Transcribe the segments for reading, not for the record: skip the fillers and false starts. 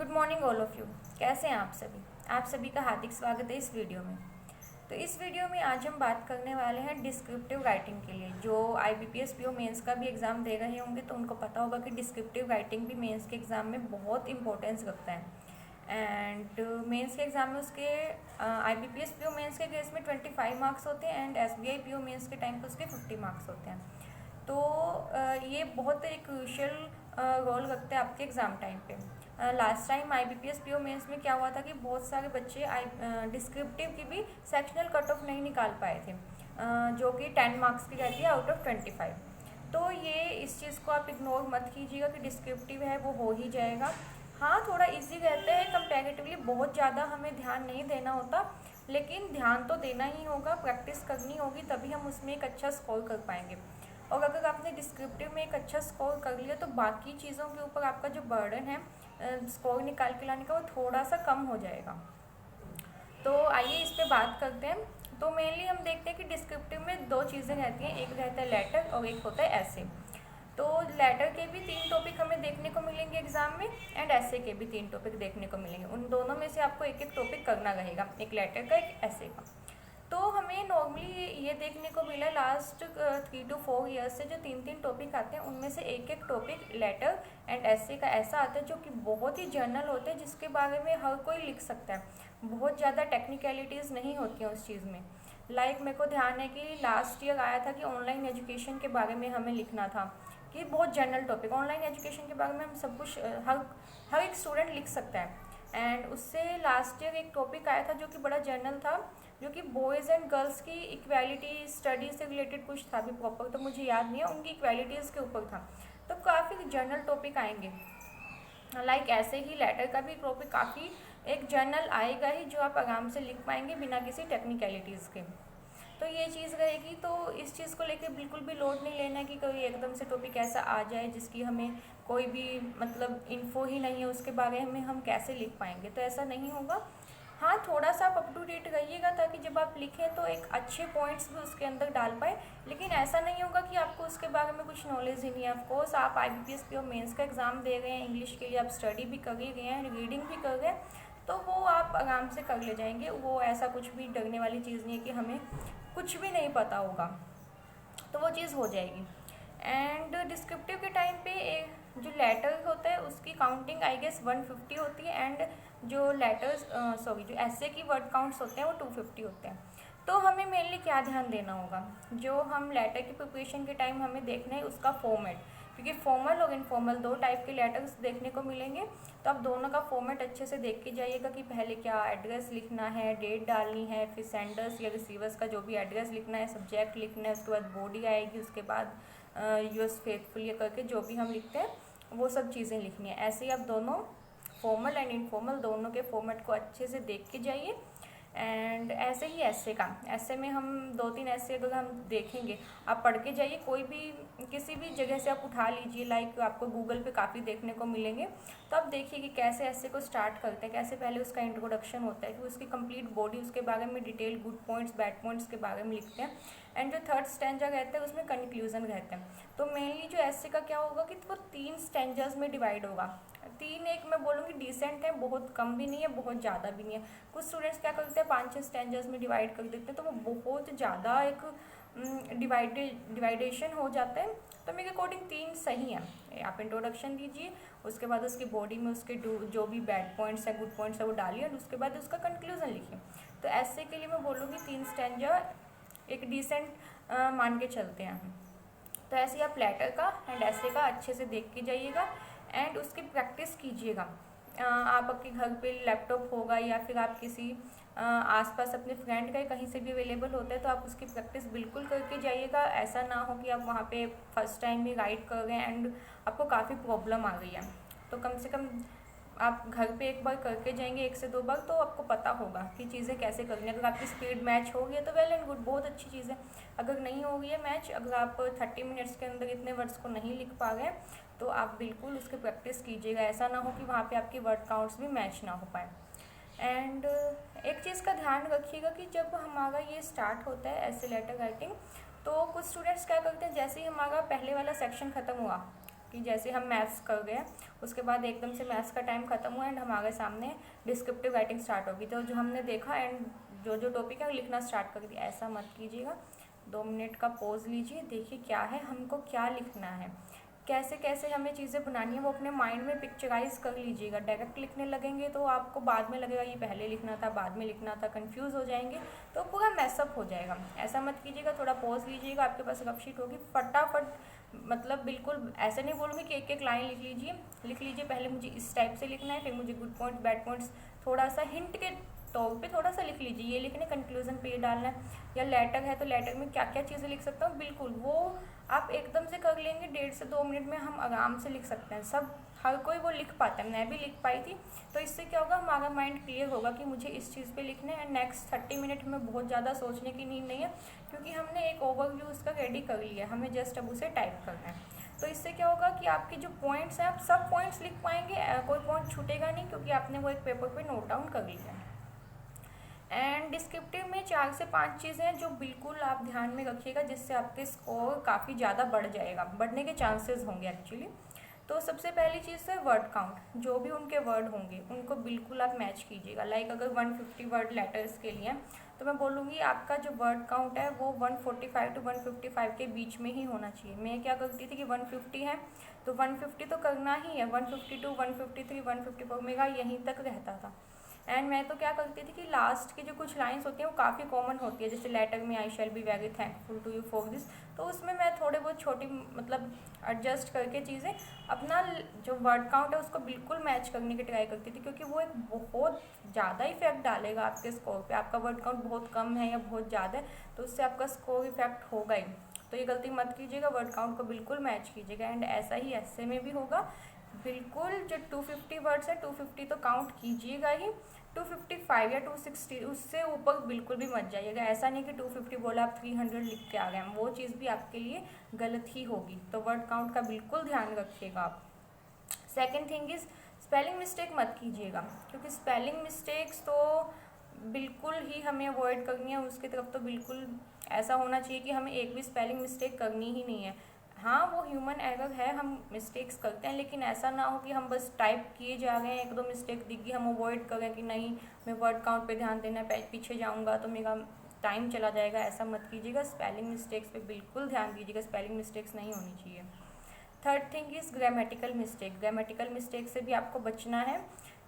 Good morning all of you. कैसे हैं आप सभी का हार्दिक स्वागत है इस वीडियो में। तो इस वीडियो में आज हम बात करने वाले हैं डिस्क्रिप्टिव राइटिंग के लिए। जो IBPS PO मेंस का भी एग्ज़ाम दे रहे होंगे तो उनको पता होगा कि डिस्क्रिप्टिव राइटिंग भी मेंस के एग्ज़ाम में बहुत इंपॉर्टेंस रखता है। एंड मेंस के एग्ज़ाम में उसके IBPS PO मेंस के केस में 25 मार्क्स होते हैं एंड SBI PO मेंस के टाइम पर उसके 50 मार्क्स होते हैं। तो ये बहुत एक क्रूशियल रोल रखते हैं आपके एग्ज़ाम टाइम पे। Last time IBPS PO mains में क्या हुआ था कि बहुत सारे बच्चे डिस्क्रिप्टिव की भी सेक्शनल कट ऑफ नहीं निकाल पाए थे, जो कि 10 मार्क्स की रहती है आउट ऑफ 25। तो ये इस चीज़ को आप इग्नोर मत कीजिएगा कि डिस्क्रिप्टिव है वो हो ही जाएगा। हाँ, थोड़ा इजी रहता है कंपैरेटिवली, बहुत ज़्यादा हमें ध्यान नहीं देना होता, लेकिन ध्यान तो देना ही होगा, प्रैक्टिस करनी होगी, तभी हम उसमें एक अच्छा स्कोर कर पाएंगे। और अगर आपने डिस्क्रिप्टिव में एक अच्छा स्कोर कर लिया तो बाकी चीज़ों के ऊपर आपका जो बर्डन है स्कोर निकाल के लाने का, वो थोड़ा सा कम हो जाएगा। तो आइए इस पे बात करते हैं। तो मेनली हम देखते हैं कि डिस्क्रिप्टिव में दो चीज़ें रहती हैं, एक रहता है लेटर और एक होता है ऐसे। तो लेटर के भी 3 टॉपिक हमें देखने को मिलेंगे एग्जाम में एंड ऐसे के भी 3 टॉपिक देखने को मिलेंगे। उन दोनों में से आपको एक एक टॉपिक करना रहेगा, एक लेटर का एक ऐसे का। तो हमें नॉर्मली ये देखने को मिला लास्ट 3 to 4 ईयर्स से जो 3 टॉपिक आते हैं उनमें से एक एक टॉपिक लेटर एंड ऐसे का ऐसा आता है जो कि बहुत ही जनरल होते हैं, जिसके बारे में हर कोई लिख सकता है। बहुत ज़्यादा टेक्निकलिटीज़ नहीं होती हैं उस चीज़ में। मेरे को ध्यान है कि लास्ट ईयर आया था कि ऑनलाइन एजुकेशन के बारे में हमें लिखना था, कि बहुत जनरल टॉपिक ऑनलाइन एजुकेशन के बारे में हम सब कुछ हर एक स्टूडेंट लिख सकता है। एंड उससे लास्ट ईयर एक टॉपिक आया था जो कि बड़ा जनरल था, जो कि बॉयज़ एंड गर्ल्स की इक्वालिटी स्टडीज़ से रिलेटेड कुछ था भी, प्रॉपर तो मुझे याद नहीं है, उनकी इक्वालिटीज़ के ऊपर था। तो काफ़ी जनरल टॉपिक आएंगे। ऐसे ही लेटर का भी टॉपिक काफ़ी एक जनरल आएगा ही, जो आप आराम से लिख पाएंगे बिना किसी टेक्निकलिटीज़ के। तो ये चीज़ रहेगी। तो इस चीज़ को लेकर बिल्कुल भी लोड नहीं लेना कि कोई एकदम से टॉपिक ऐसा आ जाए जिसकी हमें कोई भी इन्फो ही नहीं है उसके बारे में हम कैसे लिख पाएंगे, तो ऐसा नहीं होगा। हाँ, थोड़ा सा आप अप टू डेट रहिएगा ताकि जब आप लिखें तो एक अच्छे पॉइंट्स भी उसके अंदर डाल पाए, लेकिन ऐसा नहीं होगा कि आपको उसके बारे में कुछ नॉलेज ही नहीं है। ऑफकोर्स आप IBPS PO मेंस का एग्ज़ाम दे रहे हैं, इंग्लिश के लिए आप स्टडी भी कर ही रहे हैं, रीडिंग भी कर रहे हैं, तो वो आप आराम से कर ले जाएंगे। वो ऐसा कुछ भी डरने वाली चीज़ नहीं है कि हमें कुछ भी नहीं पता होगा, तो वो चीज़ हो जाएगी। एंड डिस्क्रिप्टिव के टाइम पे जो लेटर होता है उसकी काउंटिंग आई गेस 150 होती है एंड जो जो ऐसे की वर्ड काउंट्स होते हैं वो 250 होते हैं। तो हमें मेनली क्या ध्यान देना होगा, जो हम लेटर की प्रिपरेशन के टाइम हमें देखना है उसका फॉर्मेट, क्योंकि फॉर्मल और इनफॉर्मल 2 टाइप के लेटर्स देखने को मिलेंगे। तो आप दोनों का फॉर्मेट अच्छे से देख के जाइएगा कि पहले क्या एड्रेस लिखना है, डेट डालनी है, फिर सेंडर्स या रिसीवर्स का जो भी एड्रेस लिखना है, सब्जेक्ट लिखना है, उसके बाद बॉडी आएगी, उसके बाद यूएस फेथफुल ये करके जो भी हम लिखते हैं वो सब चीज़ें लिखनी है। ऐसे ही आप दोनों फॉर्मल एंड इनफॉर्मल दोनों के फॉर्मेट को अच्छे से देख के जाइए। एंड ऐसे ही ऐसे में हम 2-3 ऐसे अगर हम देखेंगे, आप पढ़ के जाइए, कोई भी किसी भी जगह से आप उठा लीजिए, आपको गूगल पे काफ़ी देखने को मिलेंगे। तो आप देखिए कि कैसे ऐसे को स्टार्ट करते हैं, कैसे पहले उसका इंट्रोडक्शन होता है, कि उसकी कंप्लीट बॉडी, उसके बारे में detail, good points bad points के बारे में लिखते हैं। एंड जो थर्ड स्टैंजा रहता है उसमें कंक्लूजन रहते हैं। तो मेनली जो ऐसे का क्या होगा कि वो 3 स्टैंजाज में डिवाइड होगा। 3 एक मैं बोलूँगी डिसेंट है, बहुत कम भी नहीं है, बहुत ज़्यादा भी नहीं है। कुछ स्टूडेंट्स क्या करते हैं 5-6 स्टैंजाज में डिवाइड कर देते हैं, तो वो बहुत ज़्यादा एक डिवाइडेशन हो जाता है। तो मेरे अकॉर्डिंग 3 सही है। आप इंट्रोडक्शन दीजिए, उसके बाद उसकी बॉडी में उसके जो भी बैड पॉइंट्स है, गुड पॉइंट्स है वो डालिए, और उसके बाद उसका कंक्लूजन लिखिए। तो ऐसे के लिए मैं बोलूँगी 3 स्टैंजा एक डिसेंट मान के चलते हैं हम। तो ऐसे ही आप लेटर का एंड ऐसे का अच्छे से देख के जाइएगा एंड उसकी प्रैक्टिस कीजिएगा। आप आपके घर पे लैपटॉप होगा या फिर आप किसी आसपास अपने फ्रेंड का कहीं से भी अवेलेबल होता है, तो आप उसकी प्रैक्टिस बिल्कुल करके जाइएगा। ऐसा ना हो कि आप वहाँ पे फर्स्ट टाइम भी राइट कर रहे हैं एंड आपको काफ़ी प्रॉब्लम आ गई है। तो कम से कम आप घर पे एक बार करके जाएंगे, 1 से 2 बार, तो आपको पता होगा कि चीज़ें कैसे करनी है। अगर आपकी स्पीड मैच हो गई है तो वेल एंड गुड, बहुत अच्छी चीज़ है। अगर नहीं हो गई है मैच, अगर आप 30 मिनट्स के अंदर इतने वर्ड्स को नहीं लिख पा रहे हैं, तो आप बिल्कुल उसकी प्रैक्टिस कीजिएगा। ऐसा ना हो कि वहाँ पे आपकी वर्ड काउंट्स भी मैच ना हो पाए। एंड एक चीज़ का ध्यान रखिएगा कि जब हमारा ये स्टार्ट होता है ऐसे लेटर राइटिंग, तो कुछ स्टूडेंट्स क्या करते हैं, जैसे ही हमारा पहले वाला सेक्शन ख़त्म हुआ कि जैसे हम मैथ्स कर गए उसके बाद एकदम से मैथ्स का टाइम खत्म हुआ एंड हमारे सामने डिस्क्रिप्टिव राइटिंग स्टार्ट होगी, तो जो हमने देखा एंड जो टॉपिक है लिखना स्टार्ट कर दिया। ऐसा मत कीजिएगा। 2 मिनट का पॉज लीजिए, देखिए क्या है, हमको क्या लिखना है, कैसे कैसे हमें चीज़ें बनानी है, वो अपने माइंड में पिक्चराइज कर लीजिएगा। डायरेक्ट लिखने लगेंगे तो आपको बाद में लगेगा ये पहले लिखना था, बाद में लिखना था, कंफ्यूज हो जाएंगे, तो पूरा मैसअप हो जाएगा। ऐसा मत कीजिएगा, थोड़ा पॉज लीजिएगा। आपके पास रफ शीट होगी, फटाफट, मतलब बिल्कुल ऐसे नहीं बोलूँगी कि एक एक लाइन लिख लीजिए। पहले मुझे इस टाइप से लिखना है, फिर मुझे गुड पॉइंट्स बैड पॉइंट्स थोड़ा सा हिंट के तौर पे थोड़ा सा लिख लीजिए। ये लिखने कंक्लूजन पे ये डालना है, या लेटर है तो लेटर में क्या क्या चीज़ें लिख सकता हूँ, बिल्कुल वो आप एकदम से कर लेंगे। 1.5 से 2 मिनट में हम आराम से लिख सकते हैं। सब हर कोई वो लिख पाता है, मैं भी लिख पाई थी। तो इससे क्या होगा, हमारा माइंड क्लियर होगा कि मुझे इस चीज़ पे लिखना है। एंड नेक्स्ट 30 मिनट में बहुत ज़्यादा सोचने की नीड नहीं है, क्योंकि हमने एक ओवरव्यू उसका रेडी कर लिया, हमें जस्ट अब उसे टाइप करना है। तो इससे क्या होगा कि आपके जो पॉइंट्स हैं आप सब पॉइंट्स लिख पाएंगे, कोई पॉइंट छूटेगा नहीं, क्योंकि आपने वो एक पेपर पे नोट डाउन कर लिया है। एंड डिस्क्रिप्टिव में 4 से 5 चीज़ें हैं जो बिल्कुल आप ध्यान में रखिएगा, जिससे आपके स्कोर काफ़ी ज़्यादा बढ़ जाएगा, बढ़ने के चांसेस होंगे एक्चुअली। तो सबसे पहली चीज़ है वर्ड काउंट। जो भी उनके वर्ड होंगे उनको बिल्कुल आप मैच कीजिएगा। लाइक अगर 150 वर्ड लेटर्स के लिए तो मैं बोलूँगी आपका जो वर्ड काउंट है वो 145 to 155 के बीच में ही होना चाहिए। मैं क्या करती थी कि 150 है तो 150 तो करना ही है, 152, 153, 154 मेरा यहीं तक रहता था। एंड मैं तो क्या करती थी कि लास्ट की जो कुछ लाइंस होती हैं वो काफ़ी कॉमन होती है, जैसे लेटर में I shall be very thankful to you for this, तो उसमें मैं थोड़े बहुत छोटी मतलब एडजस्ट करके चीज़ें अपना जो वर्ड काउंट है उसको बिल्कुल मैच करने की ट्राई करती थी, क्योंकि वो एक बहुत ज़्यादा इफेक्ट डालेगा आपके स्कोर पे। आपका वर्ड काउंट बहुत कम है या बहुत ज़्यादा है तो उससे आपका स्कोर इफेक्ट होगा ही। तो ये गलती मत कीजिएगा, वर्ड काउंट को बिल्कुल मैच कीजिएगा। एंड ऐसा ही ऐसे में भी होगा, बिल्कुल जो 250 वर्ड्स है 250 तो काउंट कीजिएगा ही। 255 या 260 उससे ऊपर बिल्कुल भी मत जाइएगा। ऐसा नहीं कि 250 बोला आप 300 लिख के आ गए, वो चीज़ भी आपके लिए गलत ही होगी। तो वर्ड काउंट का बिल्कुल ध्यान रखिएगा आप। Second thing is spelling mistake मत कीजिएगा, क्योंकि स्पेलिंग मिस्टेक्स तो बिल्कुल ही हमें अवॉइड करनी है। उसकी तरफ तो बिल्कुल ऐसा होना चाहिए कि हमें एक भी स्पेलिंग मिस्टेक करनी ही नहीं है। हाँ वो ह्यूमन एरर है, हम मिस्टेक्स करते हैं, लेकिन ऐसा ना हो कि हम बस टाइप किए जा रहे हैं, 1-2 मिस्टेक दिख गई हम अवॉइड करें कि नहीं मैं वर्ड काउंट पे ध्यान देना है, पीछे जाऊँगा तो मेरा टाइम चला जाएगा। ऐसा मत कीजिएगा, स्पेलिंग मिस्टेक्स पे बिल्कुल ध्यान दीजिएगा, स्पेलिंग मिस्टेक्स नहीं होनी चाहिए। Third thing is grammatical mistake. Grammatical mistake से भी आपको बचना है।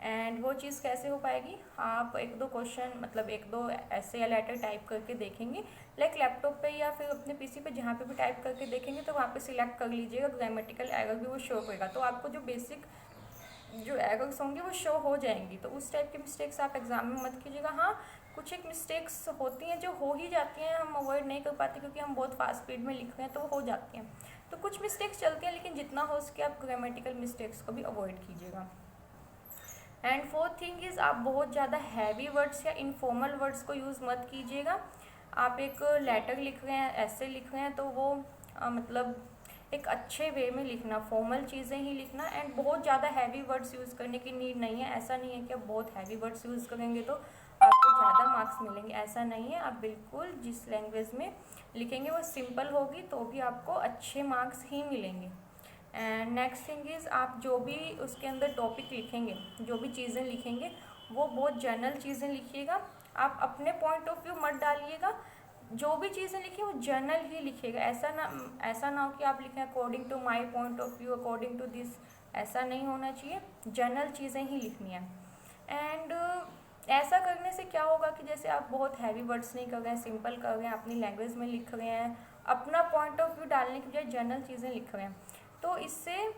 एंड वो चीज़ कैसे हो पाएगी, आप 1-2 क्वेश्चन मतलब 1-2 ऐसे या लेटर टाइप करके देखेंगे, लाइक लैपटॉप पे या फिर अपने पीसी पे जहाँ पे भी टाइप करके देखेंगे तो वहाँ पे सिलेक्ट कर लीजिएगा ग्रामेटिकल एरर भी वो शो करेगा, तो आपको जो बेसिक जो एरर्स होंगे वो शो हो जाएंगी। तो उस टाइप की मिस्टेक्स आप एग्जाम में मत कीजिएगा। हाँ कुछ एक मिस्टेक्स होती हैं जो हो ही जाती हैं, हम अवॉइड नहीं कर पाते क्योंकि हम बहुत फास्ट स्पीड में लिख रहे हैं तो हो जाती हैं। तो कुछ मिस्टेक्स चलती हैं, लेकिन जितना हो सके आप ग्रामेटिकल मिस्टेक्स को भी अवॉइड कीजिएगा। एंड फोर्थ थिंग इज़ आप बहुत ज़्यादा हैवी वर्ड्स या इनफॉर्मल वर्ड्स को यूज़ मत कीजिएगा। आप एक लेटर लिख रहे हैं, ऐसे लिख रहे हैं तो वो मतलब एक अच्छे वे में लिखना, फॉर्मल चीज़ें ही लिखना। एंड बहुत ज़्यादा हैवी वर्ड्स यूज़ करने की नीड नहीं है। ऐसा नहीं है कि आप बहुत हैवी वर्ड्स यूज़ करेंगे तो आपको ज़्यादा मार्क्स मिलेंगे, ऐसा नहीं है। आप बिल्कुल जिस लैंग्वेज में लिखेंगे वो सिंपल होगी तो भी आपको अच्छे मार्क्स ही मिलेंगे। एंड नेक्स्ट थिंग इज़ आप जो भी उसके अंदर टॉपिक लिखेंगे, जो भी चीज़ें लिखेंगे वो बहुत जनरल चीज़ें लिखिएगा। आप अपने पॉइंट ऑफ व्यू मत डालिएगा, जो भी चीज़ें लिखी वो जनरल ही लिखिएगा। ऐसा ना हो कि आप लिखें according to my point of view, according to this, ऐसा नहीं होना चाहिए। जनरल चीज़ें ही लिखनी है। एंड ऐसा करने से क्या होगा कि जैसे आप बहुत हैवी वर्ड्स नहीं कर रहे हैं, सिंपल कर रहे हैं, अपनी लैंग्वेज में लिख रहे हैं, अपना पॉइंट ऑफ व्यू डालने की बजाय जनरल चीज़ें लिख रहे हैं, तो इससे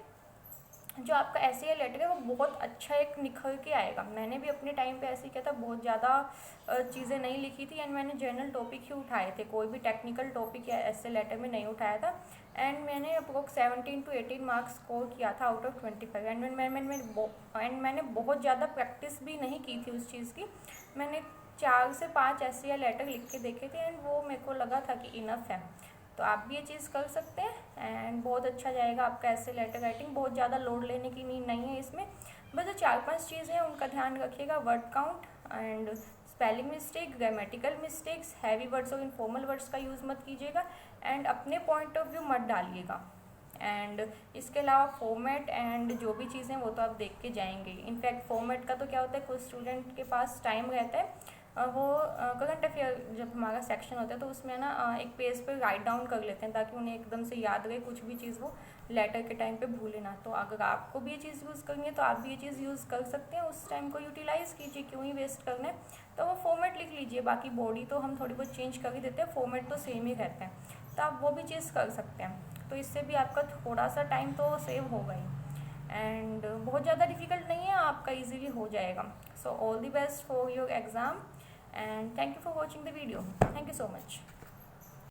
जो आपका ऐसे या लेटर है वो बहुत अच्छा एक निखर के आएगा। मैंने भी अपने टाइम पे ऐसे ही किया था, बहुत ज़्यादा चीज़ें नहीं लिखी थी एंड मैंने जनरल टॉपिक ही उठाए थे, कोई भी टेक्निकल टॉपिक या ऐसे लेटर में नहीं उठाया था। एंड मैंने अप्रोक्स 17 to 18 मार्क्स स्कोर किया था आउट ऑफ 25। एंड मैंने बहुत ज़्यादा प्रैक्टिस भी नहीं की थी उस चीज़ की। मैंने 4 से 5 ऐसे या लेटर लिख के देखे थे एंड वो मेरे को लगा था कि इनफ है। तो आप भी ये चीज़ कर सकते हैं एंड बहुत अच्छा जाएगा आपका ऐसे लेटर राइटिंग। बहुत ज़्यादा लोड लेने की नीड नहीं है इसमें, बस जो 4-5 चीज़ें हैं उनका ध्यान रखिएगा, word count and spelling mistake, grammatical mistakes, heavy words और इनफॉर्मल वर्ड्स का यूज़ मत कीजिएगा एंड अपने पॉइंट ऑफ व्यू मत डालिएगा। एंड इसके अलावा फॉर्मेट एंड जो भी चीज़ें वो तो आप देख के जाएंगे। इनफैक्ट फॉर्मेट का तो क्या होता है, कुछ स्टूडेंट के पास टाइम रहता है, वो करंट अफेयर जब हमारा सेक्शन होता है तो उसमें ना एक पेज पे राइट डाउन कर लेते हैं ताकि उन्हें एकदम से याद रहे, कुछ भी चीज़ वो लेटर के टाइम पे भूले ना। तो अगर आपको भी ये चीज़ यूज़ करनी है तो आप भी ये चीज़ यूज़ कर सकते हैं, उस टाइम को यूटिलाइज़ कीजिए, क्यों ही वेस्ट करना है। तो वो फॉर्मेट लिख लीजिए, बाकी बॉडी तो हम थोड़ी बहुत चेंज कर ही देते हैं, फॉर्मेट तो सेम ही रहता है, तो आप वो भी चीज़ कर सकते हैं। तो इससे भी आपका थोड़ा सा टाइम तो सेव होगा ही, एंड बहुत ज़्यादा डिफिकल्ट नहीं है, आपका ईजिली हो जाएगा। So all the best for your exam, and thank you for watching the video. Thank you so much.